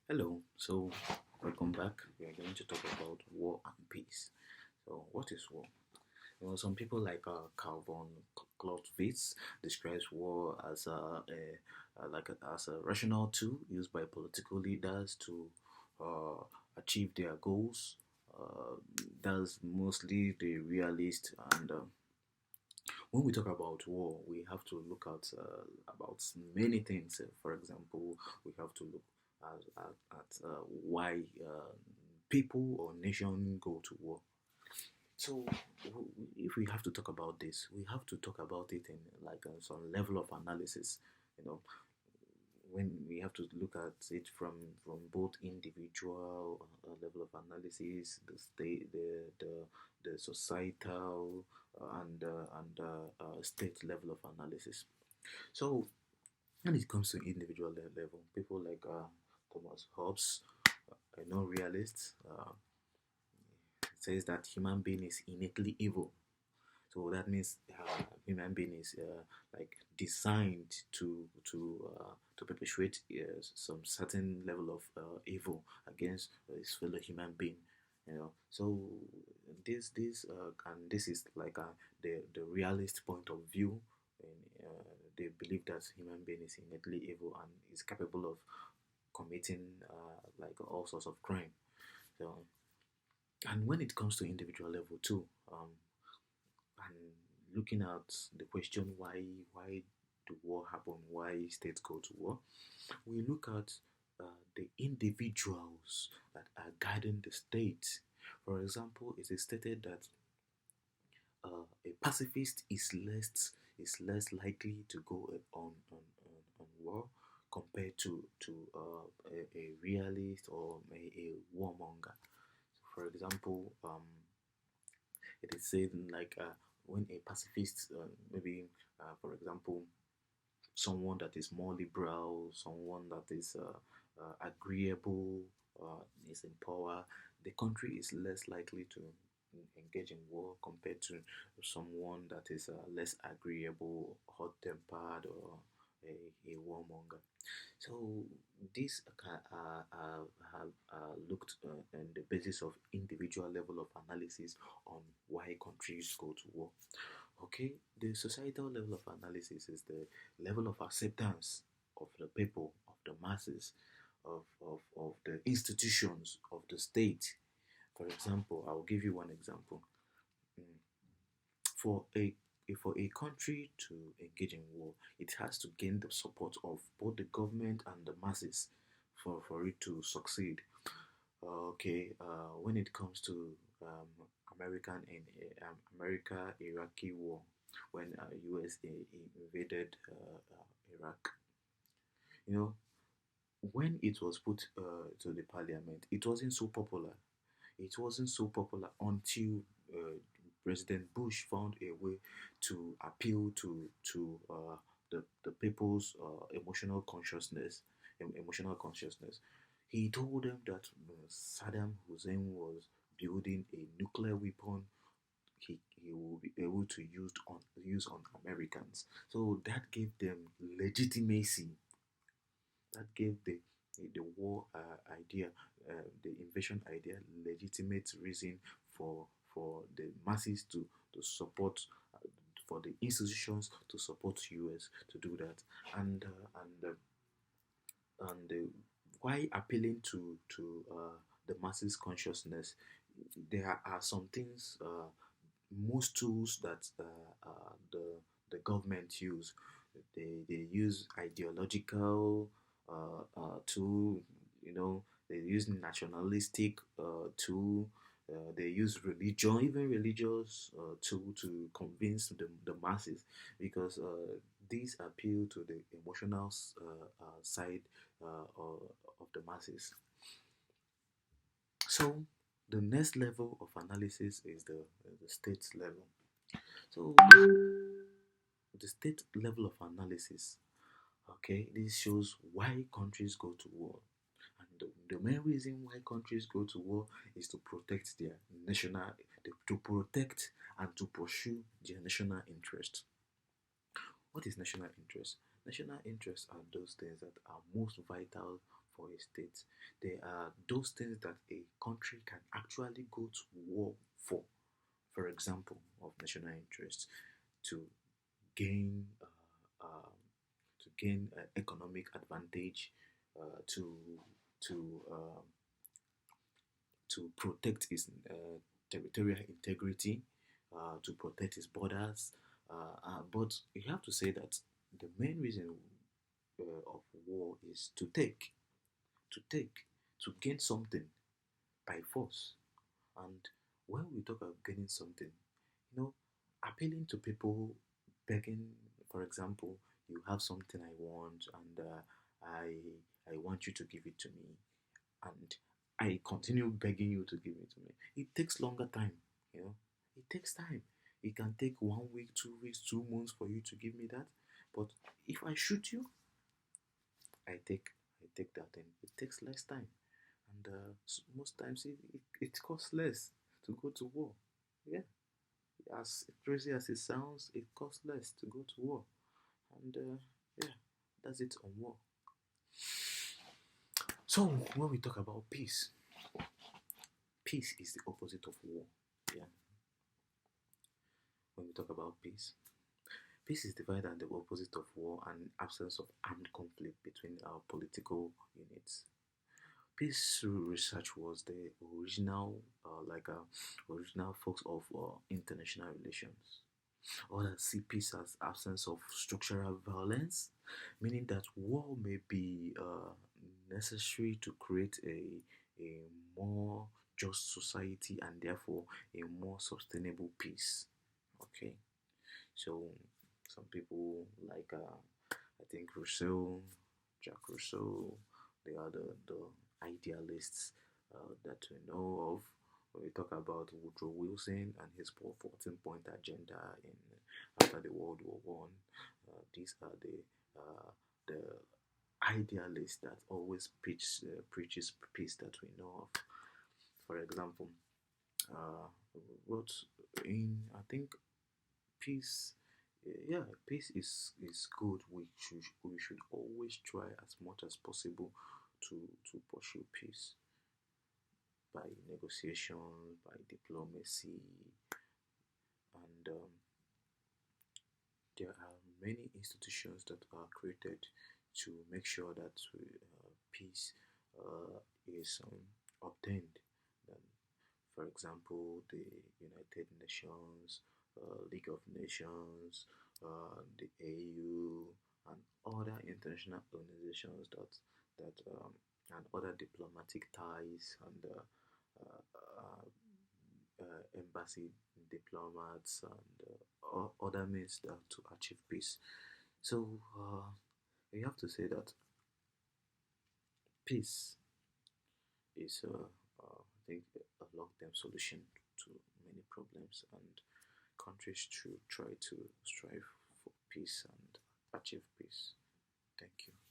Hello, so welcome back. We are going to talk about war and peace. So, what is war? Some people like Calvin Clausewitz describes war as as a rational tool used by political leaders to uh, achieve their goals. Uh, that's mostly the realist. And when we talk about war, we have to look at about many things. For example, we have to look at why people or nation go to war. So, if we have to talk about this, we have to talk about it in like some level of analysis. You know, when we have to look at it from both individual level of analysis, the state, the societal and state level of analysis. So, when it comes to individual level, people like Thomas Hobbes, a non-realist, says that human being is innately evil. So that means human being is like designed to perpetuate some certain level of evil against his fellow human being. So this is like the realist point of view, and they believe that human being is innately evil and is capable of committing like all sorts of crime. So, and when it comes to individual level too, and looking at the question why do war happen, why states go to war, we look at the individuals that are guiding the state. For example, it is stated that a pacifist is less likely to go on war compared to a realist or a warmonger. For example, it is said like when a pacifist, maybe for example, someone that is more liberal, someone that is agreeable, is in power, the country is less likely to engage in war compared to someone that is less agreeable, hot tempered, or a warmonger. So these have looked on the basis of individual level of analysis on why countries go to war. Okay, the societal level of analysis is the level of acceptance of the people, of the masses, of the institutions, of the state. For example, I'll give you one example. Mm, For a for a country to engage in war, it has to gain the support of both the government and the masses for it to succeed. Okay, when it comes to America Iraqi war, when USA invaded Iraq, you know, when it was put to the parliament, it wasn't so popular. It wasn't so popular until President Bush found a way to appeal to the people's emotional consciousness. He told them that Saddam Hussein was building a nuclear weapon he will be able to use on Americans. So that gave them legitimacy. That gave the war idea, the invasion idea, legitimate reason for the masses to support, for the institutions to support US to do that, and why appealing to the masses consciousness. There are some things, most tools that the government use. They use ideological tool, they use nationalistic tool, they use religion, even religious tool to convince the masses, because these appeal to the emotional side of the masses. So the next level of analysis is the state level. So the state level of analysis, okay, this shows why countries go to war. And the main reason why countries go to war is to protect their national, to protect and to pursue their national interest. What is national interest? National interests are those things that are most vital for a state. There are those things that a country can actually go to war for example, of national interest, to gain economic advantage, to to um, to protect its territorial integrity, to protect its borders. But you have to say that the main reason of war is to take, to gain something by force. And when we talk about gaining something, you know, appealing to people, begging, for example, you have something I want, and I want you to give it to me, and I continue begging you to give it to me. It takes longer time, you know. It takes time. It can take 1 week, 2 weeks, 2 months for you to give me that. But if I shoot you, I take I take that, and it takes less time, and most times it costs less to go to war. Yeah, as crazy as it sounds, it costs less to go to war, and yeah, that's it on war. So when we talk about peace, peace is the opposite of war. Yeah, when we talk about peace, peace is divided and the opposite of war and absence of armed conflict between our political units. Peace research was the original focus of international relations. Others see peace as absence of structural violence, meaning that war may be necessary to create a more just society and therefore a more sustainable peace. Okay, so some people like I think Rousseau, Jacques Rousseau, they are the idealists that we know of. When we talk about Woodrow Wilson and his 14-point agenda in after the World War One, these are the idealists that always preaches peace that we know of. For example, uh, what in I think peace, yeah, peace is good. We should always try as much as possible to pursue peace by negotiation, by diplomacy, and there are many institutions that are created to make sure that peace is obtained. Um, for example, the United Nations, League of Nations, the AU, and other international organizations and other diplomatic ties and embassy diplomats and other means to achieve peace. So you have to say that peace is, I think, a long-term solution to many problems, and countries should try to strive for peace and achieve peace. Thank you.